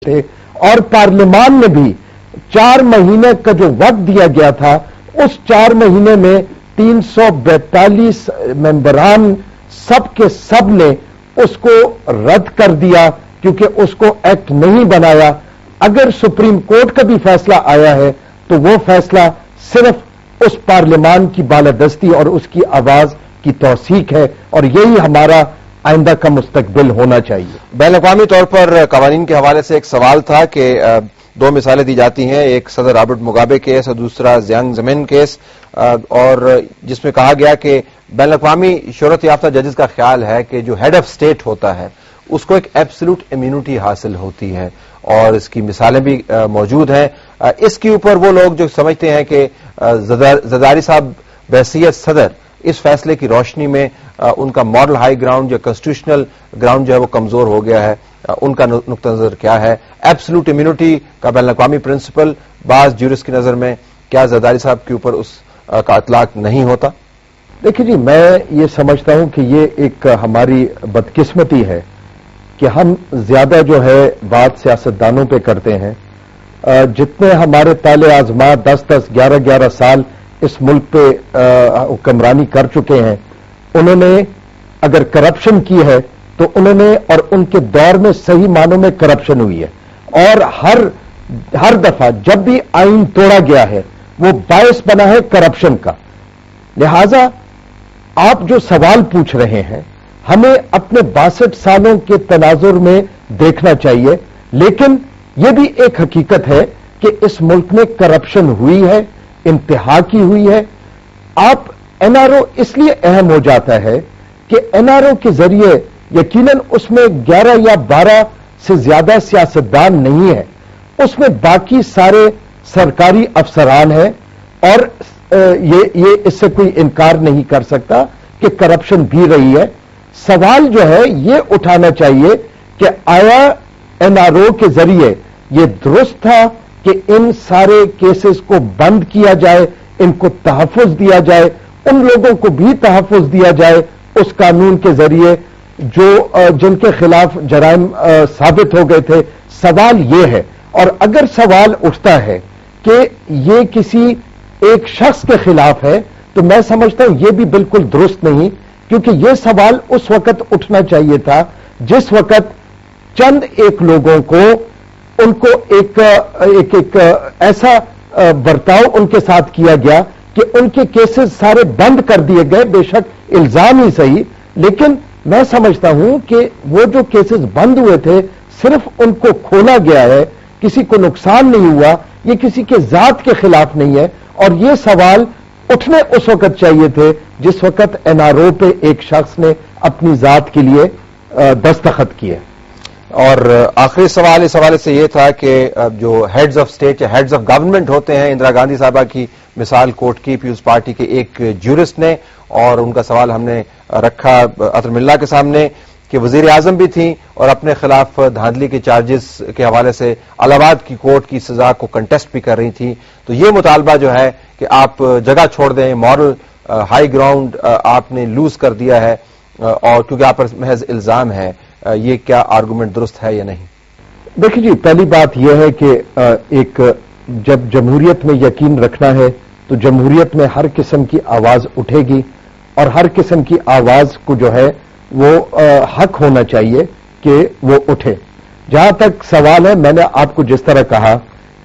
تھے اور پارلیمان نے بھی 4 مہینے کا جو وقت دیا گیا تھا اس 4 مہینے میں 342 ممبران سب کے سب نے اس کو رد کر دیا کیونکہ اس کو ایکٹ نہیں بنایا۔ اگر سپریم کورٹ کا بھی فیصلہ آیا ہے تو وہ فیصلہ صرف اس پارلیمان کی بالادستی اور اس کی آواز کی توثیق ہے اور یہی ہمارا آئندہ کا مستقبل ہونا چاہیے۔ بین الاقوامی طور پر قوانین کے حوالے سے ایک سوال تھا کہ 2 مثالیں دی جاتی ہیں، ایک صدر رابرٹ مگابے کیس اور دوسرا زیانگ زمین کیس، اور جس میں کہا گیا کہ بین الاقوامی شہرت یافتہ ججز کا خیال ہے کہ جو ہیڈ آف اسٹیٹ ہوتا ہے اس کو ایک ایبسولوٹ امیونٹی حاصل ہوتی ہے اور اس کی مثالیں بھی موجود ہیں۔ اس کے اوپر وہ لوگ جو سمجھتے ہیں کہ زرداری صاحب بحیثیت صدر اس فیصلے کی روشنی میں ان کا ماڈل ہائی گراؤنڈ یا کانسٹیٹیوشنل گراؤنڈ جو ہے وہ کمزور ہو گیا ہے، ان کا نقطہ نظر کیا ہے؟ ایبسولوٹ امیونٹی کا بین الاقوامی پرنسپل بعض جورسٹ کی نظر میں کیا زرداری صاحب کے اوپر اس کا اطلاق نہیں ہوتا؟ دیکھیے جی، میں یہ سمجھتا ہوں کہ یہ ایک ہماری بدقسمتی ہے کہ ہم زیادہ جو ہے بات سیاستدانوں پہ کرتے ہیں۔ جتنے ہمارے طالع آزما 10-10 11-11 سال اس ملک پہ حکمرانی کر چکے ہیں، انہوں نے اگر کرپشن کی ہے تو انہوں نے اور ان کے دور میں صحیح معنوں میں کرپشن ہوئی ہے، اور ہر دفعہ جب بھی آئین توڑا گیا ہے وہ باعث بنا ہے کرپشن کا۔ لہذا آپ جو سوال پوچھ رہے ہیں ہمیں اپنے 62 سالوں کے تناظر میں دیکھنا چاہیے، لیکن یہ بھی ایک حقیقت ہے کہ اس ملک میں کرپشن ہوئی ہے، انتہا کی ہوئی ہے۔ آپ این آر او اس لیے اہم ہو جاتا ہے کہ این آر او کے ذریعے یقیناً اس میں 11 یا 12 سے زیادہ سیاستدان نہیں ہے، اس میں باقی سارے سرکاری افسران ہیں، اور یہ اس سے کوئی انکار نہیں کر سکتا کہ کرپشن بھی رہی ہے۔ سوال جو ہے یہ اٹھانا چاہیے کہ آیا این آر او کے ذریعے یہ درست تھا کہ ان سارے کیسز کو بند کیا جائے، ان کو تحفظ دیا جائے، ان لوگوں کو بھی تحفظ دیا جائے اس قانون کے ذریعے جن کے خلاف جرائم ثابت ہو گئے تھے؟ سوال یہ ہے، اور اگر سوال اٹھتا ہے کہ یہ کسی ایک شخص کے خلاف ہے تو میں سمجھتا ہوں یہ بھی بالکل درست نہیں، کیونکہ یہ سوال اس وقت اٹھنا چاہیے تھا جس وقت چند ایک لوگوں کو ان کو ایک ایسا برتاؤ ان کے ساتھ کیا گیا کہ ان کے کیسز سارے بند کر دیے گئے، بے شک الزام ہی صحیح، لیکن میں سمجھتا ہوں کہ وہ جو کیسز بند ہوئے تھے صرف ان کو کھولا گیا ہے، کسی کو نقصان نہیں ہوا، یہ کسی کے ذات کے خلاف نہیں ہے، اور یہ سوال اٹھنے اس وقت چاہیے تھے جس وقت این آر او پہ ایک شخص نے اپنی ذات کے لیے دستخط کیے۔ اور آخری سوال اس حوالے سے یہ تھا کہ جو ہیڈز آف اسٹیٹ یا ہیڈز آف گورنمنٹ ہوتے ہیں، اندرا گاندھی صاحبہ کی مثال کوٹ کی پیپلز پارٹی کے ایک جورسٹ نے، اور ان کا سوال ہم نے رکھا اطہر ملا کے سامنے کہ وزیر اعظم بھی تھیں اور اپنے خلاف دھاندلی کے چارجز کے حوالے سے الہ آباد کی کورٹ کی سزا کو کنٹیسٹ بھی کر رہی تھیں، تو یہ مطالبہ جو ہے کہ آپ جگہ چھوڑ دیں، مارل ہائی گراؤنڈ آپ نے لوز کر دیا ہے، اور کیونکہ آپ پر محض الزام ہے، یہ کیا آرگومنٹ درست ہے یا نہیں؟ دیکھیے جی، پہلی بات یہ ہے کہ ایک جب جمہوریت میں یقین رکھنا ہے تو جمہوریت میں ہر قسم کی آواز اٹھے گی، اور ہر قسم کی آواز کو جو ہے وہ حق ہونا چاہیے کہ وہ اٹھے۔ جہاں تک سوال ہے، میں نے آپ کو جس طرح کہا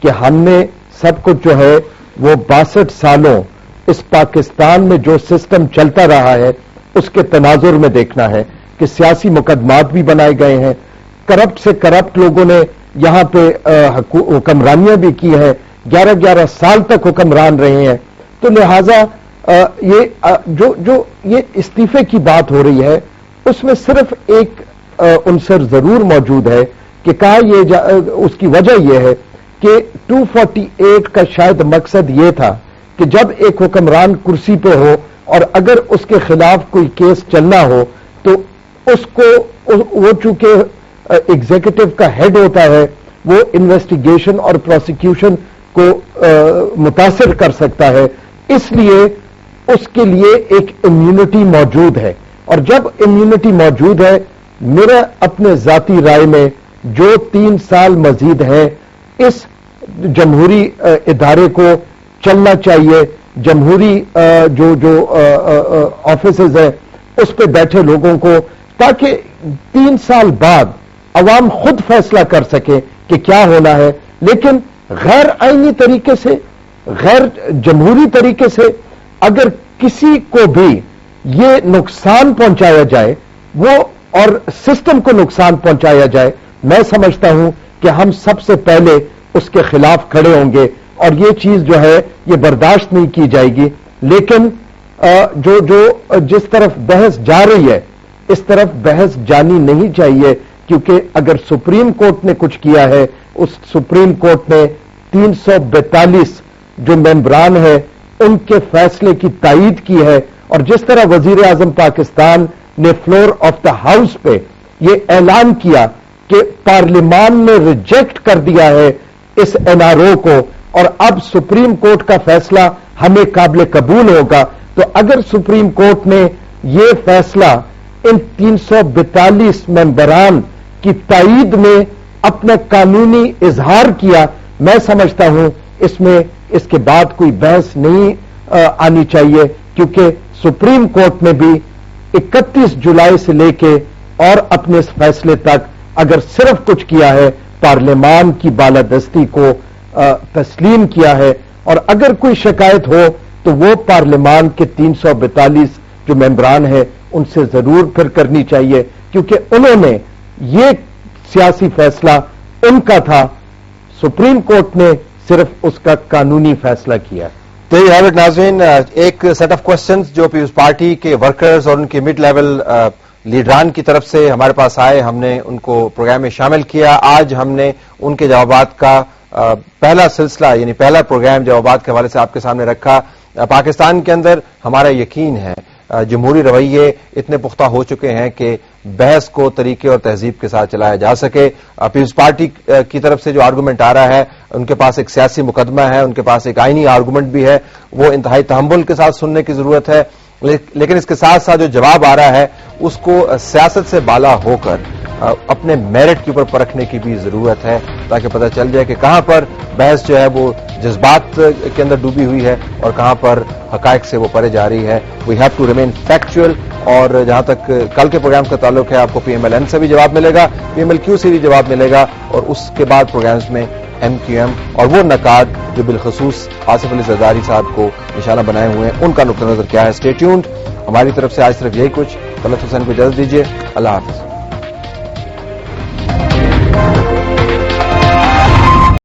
کہ ہم نے سب کچھ جو ہے وہ 62 سالوں اس پاکستان میں جو سسٹم چلتا رہا ہے اس کے تناظر میں دیکھنا ہے کہ سیاسی مقدمات بھی بنائے گئے ہیں، کرپٹ سے کرپٹ لوگوں نے یہاں پہ حکمرانیاں بھی کی ہیں، 11-11 سال تک حکمران رہے ہیں، تو لہذا یہ استعفے کی بات ہو رہی ہے اس میں صرف ایک عنصر ضرور موجود ہے کہ کہا اس کی وجہ یہ ہے کہ 248 کا شاید مقصد یہ تھا کہ جب ایک حکمران کرسی پہ ہو اور اگر اس کے خلاف کوئی کیس چلنا ہو تو اس کو وہ چونکہ ایگزیکٹو کا ہیڈ ہوتا ہے، وہ انویسٹیگیشن اور پروسیکیوشن کو متاثر کر سکتا ہے، اس لیے اس کے لیے ایک امیونٹی موجود ہے، اور جب امیونٹی موجود ہے، میرا اپنے ذاتی رائے میں جو 3 سال مزید ہے اس جمہوری ادارے کو چلنا چاہیے. جمہوری جو آفیسز ہیں اس پہ بیٹھے لوگوں کو, تاکہ 3 سال بعد عوام خود فیصلہ کر سکے کہ کیا ہونا ہے. لیکن غیر آئینی طریقے سے, غیر جمہوری طریقے سے اگر کسی کو بھی یہ نقصان پہنچایا جائے وہ اور سسٹم کو نقصان پہنچایا جائے, میں سمجھتا ہوں کہ ہم سب سے پہلے اس کے خلاف کھڑے ہوں گے اور یہ چیز جو ہے یہ برداشت نہیں کی جائے گی. لیکن جس طرف بحث جا رہی ہے اس طرف بحث جانی نہیں چاہیے, کیونکہ اگر سپریم کورٹ نے کچھ کیا ہے, اس سپریم کورٹ نے 342 جو ممبران ہیں ان کے فیصلے کی تائید کی ہے, اور جس طرح وزیر اعظم پاکستان نے فلور آف دا ہاؤس پہ یہ اعلان کیا کہ پارلیمان نے ریجیکٹ کر دیا ہے اس NRO کو اور اب سپریم کورٹ کا فیصلہ ہمیں قابل قبول ہوگا, تو اگر سپریم کورٹ نے یہ فیصلہ ان 342 ممبران کی تائید میں اپنا قانونی اظہار کیا, میں سمجھتا ہوں اس کے بعد کوئی بحث نہیں آنی چاہیے, کیونکہ سپریم کورٹ نے بھی 31 جولائی سے لے کے اور اپنے اس فیصلے تک اگر صرف کچھ کیا ہے پارلیمان کی بالادستی کو تسلیم کیا ہے, اور اگر کوئی شکایت ہو تو وہ پارلیمان کے 342 جو ممبران ہیں ان سے ضرور پھر کرنی چاہیے, کیونکہ انہوں نے یہ سیاسی فیصلہ ان کا تھا, سپریم کورٹ نے صرف اس کا قانونی فیصلہ کیا. تو یہ ناظرین ایک سیٹ آف کوشچنز جو پیپلز پارٹی کے ورکرز اور ان کے مڈ لیول لیڈران کی طرف سے ہمارے پاس آئے, ہم نے ان کو پروگرام میں شامل کیا. آج ہم نے ان کے جوابات کا پہلا سلسلہ یعنی پہلا پروگرام جوابات کے حوالے سے آپ کے سامنے رکھا. پاکستان کے اندر ہمارا یقین ہے جمہوری رویے اتنے پختہ ہو چکے ہیں کہ بحث کو طریقے اور تہذیب کے ساتھ چلایا جا سکے. پیپلز پارٹی کی طرف سے جو آرگومنٹ آ رہا ہے ان کے پاس ایک سیاسی مقدمہ ہے, ان کے پاس ایک آئینی آرگومنٹ بھی ہے, وہ انتہائی تحمل کے ساتھ سننے کی ضرورت ہے. لیکن اس کے ساتھ ساتھ جو جواب آ رہا ہے اس کو سیاست سے بالا ہو کر اپنے میرٹ کے اوپر پرکھنے کی بھی ضرورت ہے, تاکہ پتہ چل جائے کہ کہاں پر بحث جو ہے وہ جذبات کے اندر ڈوبی ہوئی ہے اور کہاں پر حقائق سے وہ پرے جا رہی ہے. We have to remain factual. اور جہاں تک کل کے پروگرام کا تعلق ہے, آپ کو PMLN سے بھی جواب ملے گا, PMLQ سے بھی جواب ملے گا, اور اس کے بعد پروگرامز میں MQM اور وہ نکات جو بالخصوص آصف علی زرداری صاحب کو نشانہ بنائے ہوئے ہیں ان کا نقطہ نظر کیا ہے. Stay tuned. ہماری طرف سے آج صرف یہی کچھ. طلعت حسین کو اجازت دیجیے. اللہ حافظ.